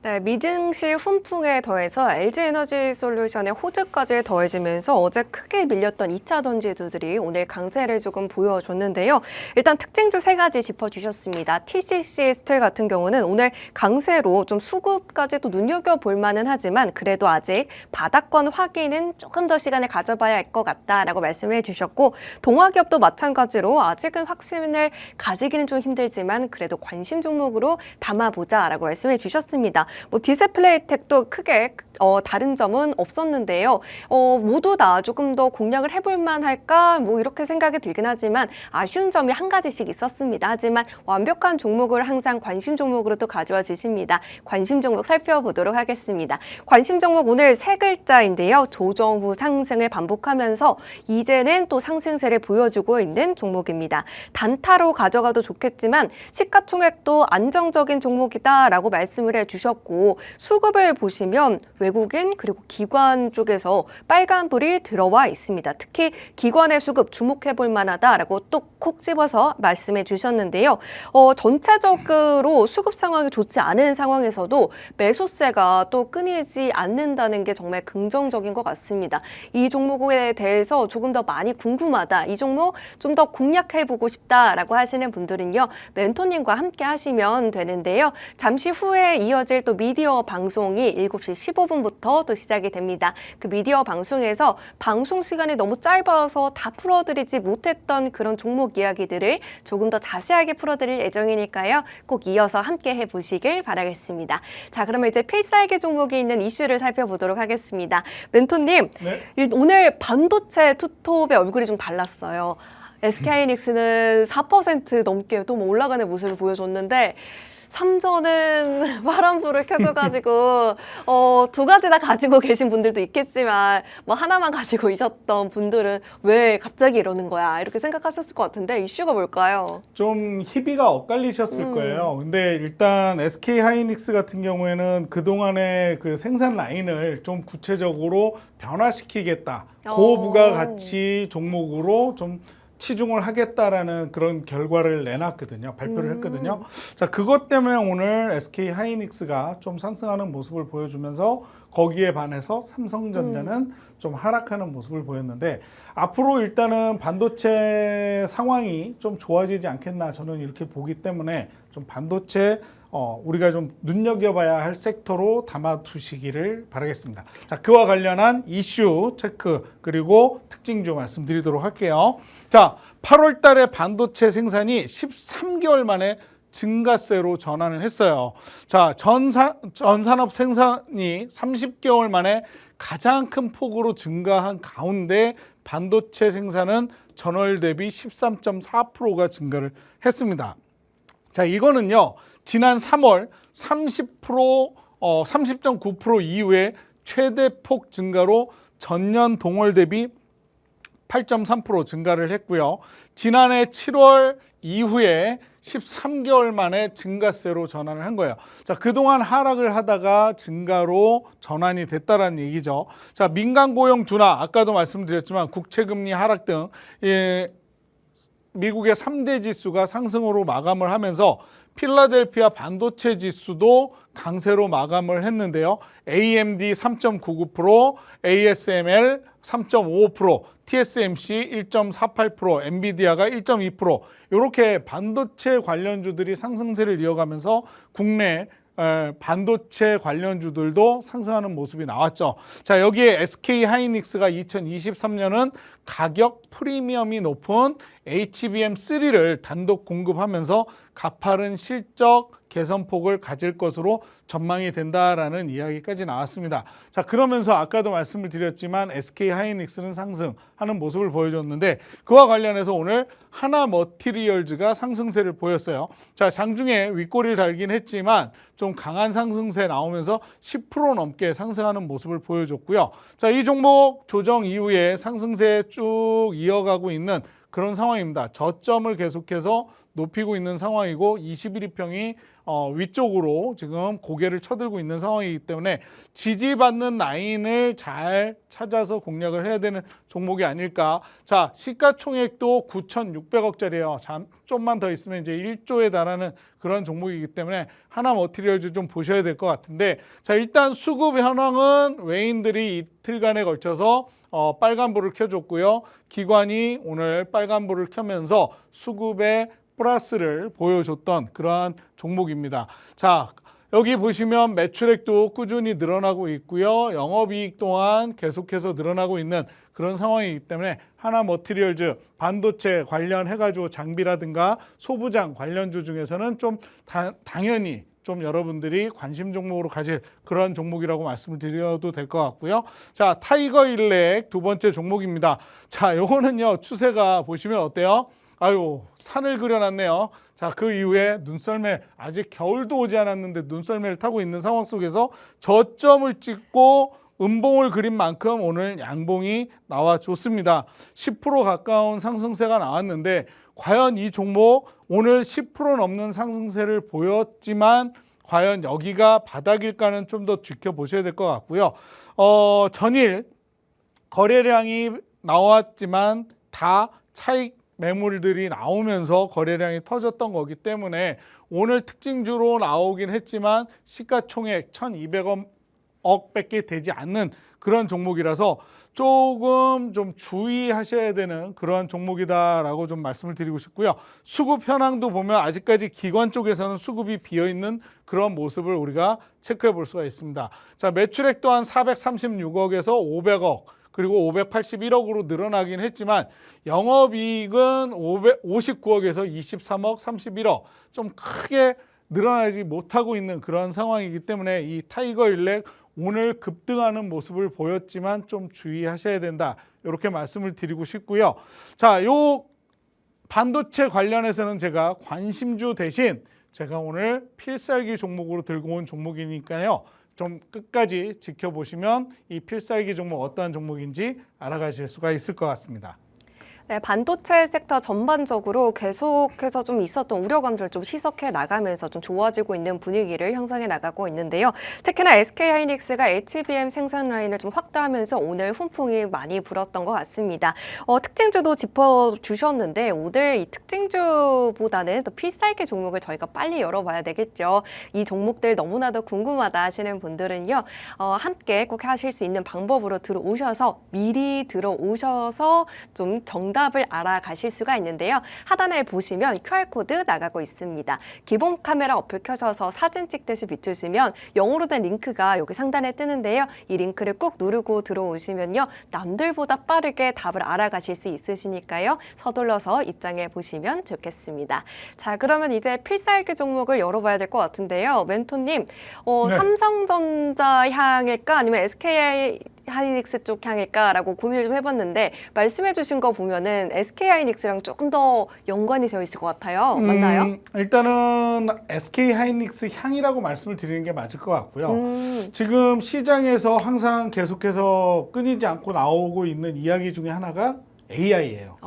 네, 미증시 훈풍에 더해서 LG에너지솔루션의 호재까지 더해지면서 어제 크게 밀렸던 2차 전지주들이 오늘 강세를 조금 보여줬는데요. 일단 특징주 세 가지 짚어주셨습니다. TCC 스틸 같은 경우는 오늘 강세로 좀 수급까지도 눈여겨볼 만은 하지만 그래도 아직 바닥권 확인은 조금 더 시간을 가져봐야 할 것 같다라고 말씀을 해주셨고, 동화기업도 마찬가지로 아직은 확신을 가지기는 좀 힘들지만 그래도 관심 종목으로 담아보자라고 말씀해 주셨습니다. 뭐 디스플레이텍도 크게 다른 점은 없었는데요. 모두 다 조금 더 공략을 해볼 만할까 뭐 이렇게 생각이 들긴 하지만 아쉬운 점이 한 가지씩 있었습니다. 하지만 완벽한 종목을 항상 관심 종목으로 또 가져와 주십니다. 관심 종목 살펴보도록 하겠습니다. 관심 종목 오늘 세 글자인데요. 조정 후 상승을 반복하면서 이제는 또 상승세를 보여주고 있는 종목입니다. 단타로 가져가도 좋겠지만 시가총액도 안정적인 종목이다라고 말씀을 해주셨고, 수급을 보시면 외국인 그리고 기관 쪽에서 빨간불이 들어와 있습니다. 특히 기관의 수급 주목해 볼 만하다라고 또 콕 집어서 말씀해 주셨는데요. 전체적으로 수급 상황이 좋지 않은 상황에서도 매수세가 또 끊이지 않는다는 게 정말 긍정적인 것 같습니다. 이 종목에 대해서 조금 더 많이 궁금하다, 이 종목 좀 더 공략해 보고 싶다라고 하시는 분들은요, 멘토님과 함께 하시면 되는데요. 잠시 후에 이어질 또 미디어 방송이 7시 15분부터 또 시작이 됩니다. 그 미디어 방송에서 방송 시간이 너무 짧아서 다 풀어드리지 못했던 그런 종목 이야기들을 조금 더 자세하게 풀어드릴 예정이니까요. 꼭 이어서 함께 해보시길 바라겠습니다. 자, 그러면 이제 필살기 종목이 있는 이슈를 살펴보도록 하겠습니다. 멘토님, 네. 오늘 반도체 투톱의 얼굴이 좀 달랐어요. SK하이닉스는 4% 넘게 또 뭐 올라가는 모습을 보여줬는데, 삼전은 파란불을 켜줘가지고 두 가지 다 가지고 계신 분들도 있겠지만 뭐 하나만 가지고 있었던 분들은 왜 갑자기 이러는 거야 이렇게 생각하셨을 것 같은데, 이슈가 뭘까요? 좀 희비가 엇갈리셨을 거예요. 근데 일단 SK 하이닉스 같은 경우에는 그동안의 그 생산 라인을 좀 구체적으로 변화시키겠다. 고부가가치 종목으로 좀 치중을 하겠다라는 그런 결과를 내놨거든요. 발표를 했거든요. 자, 그것 때문에 오늘 SK 하이닉스가 좀 상승하는 모습을 보여주면서 거기에 반해서 삼성전자는 좀 하락하는 모습을 보였는데, 앞으로 일단은 반도체 상황이 좀 좋아지지 않겠나 저는 이렇게 보기 때문에 좀 반도체 우리가 좀 눈여겨봐야 할 섹터로 담아두시기를 바라겠습니다. 자, 그와 관련한 이슈 체크 그리고 특징주 말씀드리도록 할게요. 자, 8월 달에 반도체 생산이 13개월 만에 증가세로 전환을 했어요. 자, 전산업 생산이 30개월 만에 가장 큰 폭으로 증가한 가운데 반도체 생산은 전월 대비 13.4%가 증가를 했습니다. 자, 이거는요, 지난 3월 30.9% 이후에 최대폭 증가로 전년 동월 대비 8.3% 증가를 했고요. 지난해 7월 이후에 13개월 만에 증가세로 전환을 한 거예요. 자, 그동안 하락을 하다가 증가로 전환이 됐다라는 얘기죠. 자, 민간 고용 둔화, 아까도 말씀드렸지만 국채금리 하락 등 미국의 3대 지수가 상승으로 마감을 하면서 필라델피아 반도체 지수도 강세로 마감을 했는데요. AMD 3.99%, ASML 3.55%, TSMC 1.48%, 엔비디아가 1.2% 이렇게 반도체 관련주들이 상승세를 이어가면서 국내 반도체 관련주들도 상승하는 모습이 나왔죠. 자, 여기에 SK 하이닉스가 2023년은 가격 프리미엄이 높은 HBM3를 단독 공급하면서 가파른 실적 개선폭을 가질 것으로 전망이 된다라는 이야기까지 나왔습니다. 자, 그러면서 아까도 말씀을 드렸지만 SK 하이닉스는 상승하는 모습을 보여줬는데, 그와 관련해서 오늘 하나머티리얼즈가 상승세를 보였어요. 자, 장중에 윗꼬리를 달긴 했지만 좀 강한 상승세 나오면서 10% 넘게 상승하는 모습을 보여줬고요. 자, 이 종목 조정 이후에 상승세 쭉 이어가고 있는 그런 상황입니다. 저점을 계속해서 높이고 있는 상황이고 21위평이 위쪽으로 지금 고개를 쳐들고 있는 상황이기 때문에 지지받는 라인을 잘 찾아서 공략을 해야 되는 종목이 아닐까. 자, 시가총액도 9,600억짜리예요. 좀만 더 있으면 이제 1조에 달하는 그런 종목이기 때문에 하나머티리얼즈 좀 보셔야 될 것 같은데, 자, 일단 수급 현황은 외인들이 이틀간에 걸쳐서 빨간불을 켜줬고요. 기관이 오늘 빨간불을 켜면서 수급에 플러스를 보여줬던 그러한 종목입니다. 자, 여기 보시면 매출액도 꾸준히 늘어나고 있고요. 영업이익 또한 계속해서 늘어나고 있는 그런 상황이기 때문에 하나머티리얼즈 반도체 관련해가지고 장비라든가 소부장 관련주 중에서는 좀 당연히 좀 여러분들이 관심 종목으로 가질 그런 종목이라고 말씀을 드려도 될 것 같고요. 자, 타이거 일렉 두 번째 종목입니다. 자, 요거는요, 추세가 보시면 어때요? 아유, 산을 그려놨네요. 자, 그 이후에 눈썰매, 아직 겨울도 오지 않았는데 눈썰매를 타고 있는 상황 속에서 저점을 찍고 음봉을 그린 만큼 오늘 양봉이 나와줬습니다. 10% 가까운 상승세가 나왔는데 과연 이 종목 오늘 10% 넘는 상승세를 보였지만 과연 여기가 바닥일까는 좀 더 지켜보셔야 될 것 같고요. 전일 거래량이 나왔지만 다 차익 매물들이 나오면서 거래량이 터졌던 거기 때문에 오늘 특징주로 나오긴 했지만 시가총액 1,200억밖에 되지 않는 그런 종목이라서 조금 좀 주의하셔야 되는 그런 종목이다라고 좀 말씀을 드리고 싶고요. 수급 현황도 보면 아직까지 기관 쪽에서는 수급이 비어있는 그런 모습을 우리가 체크해 볼 수가 있습니다. 자, 매출액 또한 436억에서 500억 그리고 581억으로 늘어나긴 했지만 영업이익은 59억에서 23억 31억 좀 크게 늘어나지 못하고 있는 그런 상황이기 때문에 이 타이거 일렉 오늘 급등하는 모습을 보였지만 좀 주의하셔야 된다. 이렇게 말씀을 드리고 싶고요. 자, 요 반도체 관련해서는 제가 관심주 대신 제가 오늘 필살기 종목으로 들고 온 종목이니까요. 좀 끝까지 지켜보시면 이 필살기 종목 어떠한 종목인지 알아가실 수가 있을 것 같습니다. 네, 반도체 섹터 전반적으로 계속해서 좀 있었던 우려감들을 좀 희석해 나가면서 좀 좋아지고 있는 분위기를 형성해 나가고 있는데요. 특히나 SK하이닉스가 HBM 생산 라인을 좀 확대하면서 오늘 훈풍이 많이 불었던 것 같습니다. 특징주도 짚어주셨는데 오늘 이 특징주보다는 또 필살기 종목을 저희가 빨리 열어봐야 되겠죠. 이 종목들 너무나도 궁금하다 하시는 분들은요. 함께 꼭 하실 수 있는 방법으로 들어오셔서 미리 들어오셔서 좀 정답을 알아가실 수가 있는데요. 하단에 보시면 QR코드 나가고 있습니다. 기본 카메라 어플 켜셔서 사진 찍듯이 비추시면 영어로 된 링크가 여기 상단에 뜨는데요. 이 링크를 꾹 누르고 들어오시면요. 남들보다 빠르게 답을 알아가실 수 있으시니까요. 서둘러서 입장해 보시면 좋겠습니다. 자, 그러면 이제 필살기 종목을 열어봐야 될 것 같은데요. 멘토님, 네. 삼성전자 향일까 아니면 SK하이닉스 쪽 향일까라고 고민을 좀 해봤는데 말씀해 주신 거 보면은 SK하이닉스랑 조금 더 연관이 되어 있을 것 같아요. 맞나요? 일단은 SK하이닉스 향이라고 말씀을 드리는 게 맞을 것 같고요. 지금 시장에서 항상 계속해서 끊이지 않고 나오고 있는 이야기 중에 하나가 AI예요.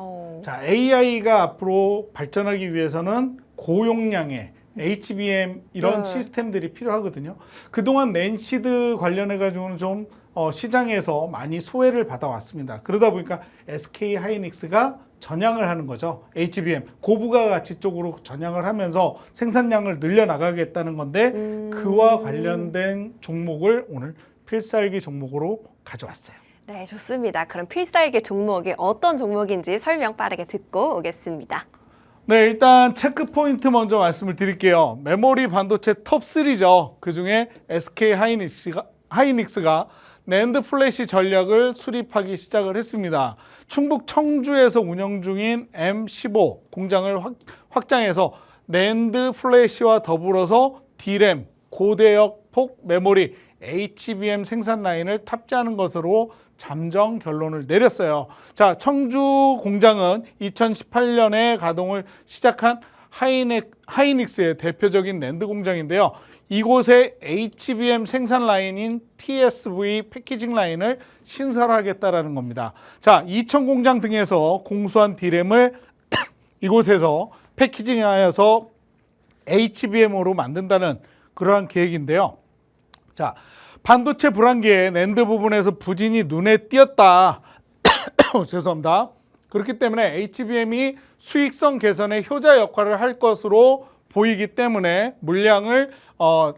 자, AI가 앞으로 발전하기 위해서는 고용량의 HBM 이런 시스템들이 필요하거든요. 그동안 낸시드 관련해가지고는 좀 시장에서 많이 소외를 받아왔습니다. 그러다 보니까 SK하이닉스가 전향을 하는 거죠. HBM, 고부가 가치 쪽으로 전향을 하면서 생산량을 늘려나가겠다는 건데 그와 관련된 종목을 오늘 필살기 종목으로 가져왔어요. 네, 좋습니다. 그럼 필살기 종목이 어떤 종목인지 설명 빠르게 듣고 오겠습니다. 네, 일단 체크 포인트 먼저 말씀을 드릴게요. 메모리 반도체 톱 3죠. 그중에 SK하이닉스가 낸드 플래시 전략을 수립하기 시작을 했습니다. 충북 청주에서 운영 중인 M15 공장을 확장해서 낸드 플래시와 더불어서 D램, 고대역 폭 메모리, HBM 생산 라인을 탑재하는 것으로 잠정 결론을 내렸어요. 자, 청주 공장은 2018년에 가동을 시작한 하이닉스의 대표적인 낸드 공장인데요. 이곳에 HBM 생산 라인인 TSV 패키징 라인을 신설하겠다라는 겁니다. 자, 이천 공장 등에서 공수한 D램을 이곳에서 패키징하여서 HBM으로 만든다는 그러한 계획인데요. 자, 반도체 불안기에 낸드 부분에서 부진이 눈에 띄었다. 죄송합니다. 그렇기 때문에 HBM이 수익성 개선의 효자 역할을 할 것으로 보이기 때문에 물량을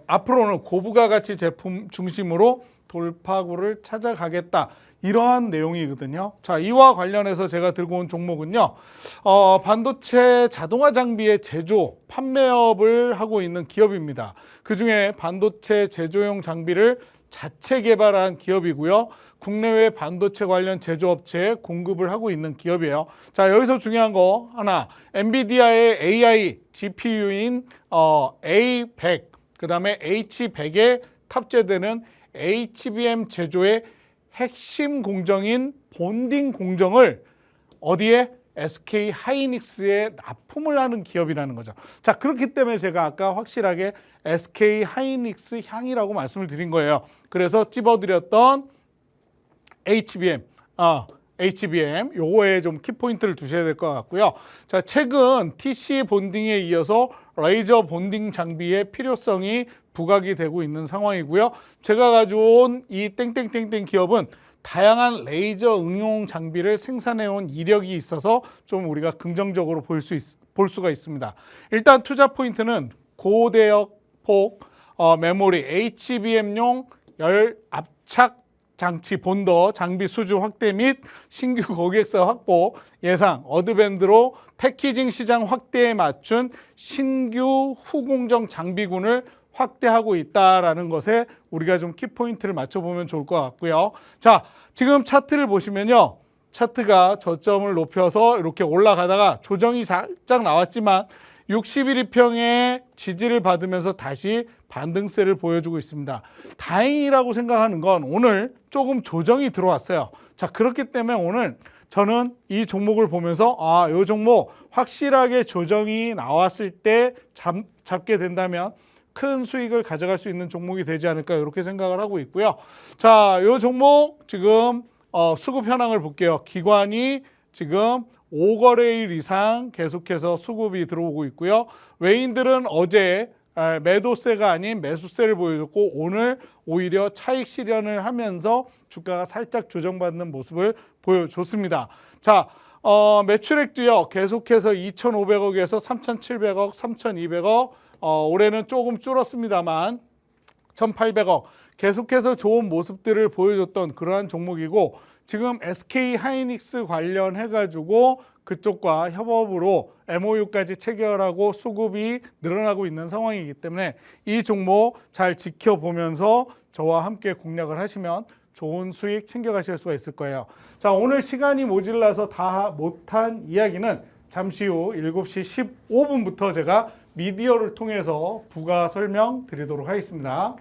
앞으로는 고부가 가치 제품 중심으로 돌파구를 찾아가겠다. 이러한 내용이거든요. 자, 이와 관련해서 제가 들고 온 종목은요. 반도체 자동화 장비의 제조, 판매업을 하고 있는 기업입니다. 그중에 반도체 제조용 장비를 자체 개발한 기업이고요. 국내외 반도체 관련 제조업체에 공급을 하고 있는 기업이에요. 자, 여기서 중요한 거 하나, 엔비디아의 AI GPU인 A100, 그 다음에 H100에 탑재되는 HBM 제조의 핵심 공정인 본딩 공정을 어디에? SK 하이닉스에 납품을 하는 기업이라는 거죠. 자, 그렇기 때문에 제가 아까 확실하게 SK 하이닉스 향이라고 말씀을 드린 거예요. 그래서 찝어드렸던 HBM 요거에 좀 키포인트를 두셔야 될 것 같고요. 자, 최근 TC 본딩에 이어서 레이저 본딩 장비의 필요성이 부각이 되고 있는 상황이고요. 제가 가져온 이 땡땡땡땡 기업은 다양한 레이저 응용 장비를 생산해온 이력이 있어서 좀 우리가 긍정적으로 볼 수가 있습니다. 일단 투자 포인트는 고대역폭 메모리 HBM용 열 압착 장치 본더 장비 수주 확대 및 신규 고객사 확보 예상 어드밴드로 패키징 시장 확대에 맞춘 신규 후공정 장비군을 확대하고 있다라는 것에 우리가 좀 키포인트를 맞춰보면 좋을 것 같고요. 자, 지금 차트를 보시면요. 차트가 저점을 높여서 이렇게 올라가다가 조정이 살짝 나왔지만 60일 이평의 지지를 받으면서 다시 반등세를 보여주고 있습니다. 다행이라고 생각하는 건 오늘 조금 조정이 들어왔어요. 자, 그렇기 때문에 오늘 저는 이 종목을 보면서 이 종목 확실하게 조정이 나왔을 때 잡게 된다면 큰 수익을 가져갈 수 있는 종목이 되지 않을까 이렇게 생각을 하고 있고요. 자, 이 종목 지금 수급 현황을 볼게요. 기관이 지금 5거래일 이상 계속해서 수급이 들어오고 있고요. 외인들은 어제 매도세가 아닌 매수세를 보여줬고 오늘 오히려 차익 실현을 하면서 주가가 살짝 조정받는 모습을 보여줬습니다. 자, 매출액도요. 계속해서 2,500억에서 3,700억, 3,200억 올해는 조금 줄었습니다만 1,800억 계속해서 좋은 모습들을 보여줬던 그러한 종목이고 지금 SK 하이닉스 관련해가지고 그쪽과 협업으로 MOU까지 체결하고 수급이 늘어나고 있는 상황이기 때문에 이 종목 잘 지켜보면서 저와 함께 공략을 하시면 좋은 수익 챙겨가실 수가 있을 거예요. 자, 오늘 시간이 모질라서 다 못한 이야기는 잠시 후 7시 15분부터 제가 미디어를 통해서 부가 설명 드리도록 하겠습니다.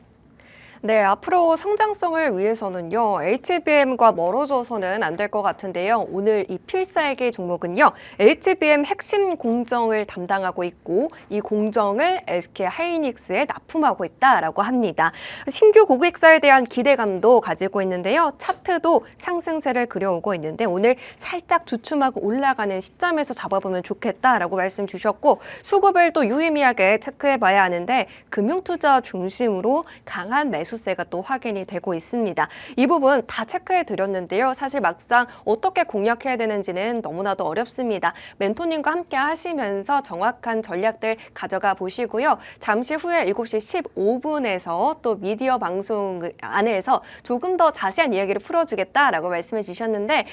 네, 앞으로 성장성을 위해서는요, HBM과 멀어져서는 안 될 것 같은데요. 오늘 이 필살기 종목은요, HBM 핵심 공정을 담당하고 있고, 이 공정을 SK 하이닉스에 납품하고 있다라고 합니다. 신규 고객사에 대한 기대감도 가지고 있는데요. 차트도 상승세를 그려오고 있는데, 오늘 살짝 주춤하고 올라가는 시점에서 잡아보면 좋겠다라고 말씀 주셨고, 수급을 또 유의미하게 체크해 봐야 하는데, 금융투자 중심으로 강한 매수세가 또 확인이 되고 있습니다. 이 부분 다 체크해 드렸는데요. 사실 막상 어떻게 공략해야 되는지는 너무나도 어렵습니다. 멘토님과 함께 하시면서 정확한 전략들 가져가 보시고요. 잠시 후에 7시 15분에서 또 미디어 방송 안에서 조금 더 자세한 이야기를 풀어주겠다라고 말씀해 주셨는데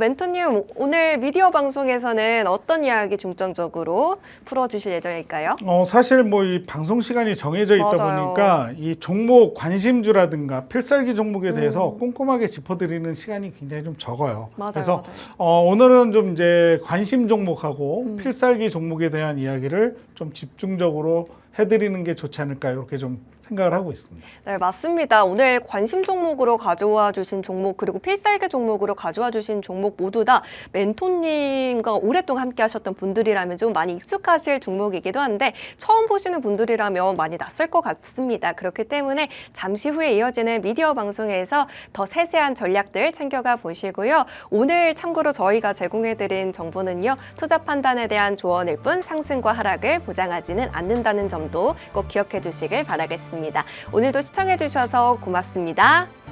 멘토님 오늘 미디어 방송에서는 어떤 이야기 중점적으로 풀어주실 예정일까요? 사실 뭐 이 방송 시간이 정해져 있다 맞아요. 보니까 이 종목 관심주라든가 필살기 종목에 대해서 꼼꼼하게 짚어드리는 시간이 굉장히 좀 적어요. 맞아요, 그래서 맞아요. 오늘은 좀 이제 관심 종목하고 필살기 종목에 대한 이야기를 좀 집중적으로 해드리는 게 좋지 않을까 이렇게 좀 생각을 하고 있습니다. 네, 맞습니다. 오늘 관심 종목으로 가져와 주신 종목 그리고 필살기 종목으로 가져와 주신 종목 모두 다 멘토님과 오랫동안 함께 하셨던 분들이라면 좀 많이 익숙하실 종목이기도 한데 처음 보시는 분들이라면 많이 낯설 것 같습니다. 그렇기 때문에 잠시 후에 이어지는 미디어 방송에서 더 세세한 전략들 챙겨가 보시고요. 오늘 참고로 저희가 제공해드린 정보는요. 투자 판단에 대한 조언일 뿐 상승과 하락을 보장하지는 않는다는 점도 꼭 기억해 주시길 바라겠습니다. 오늘도 시청해 주셔서 고맙습니다.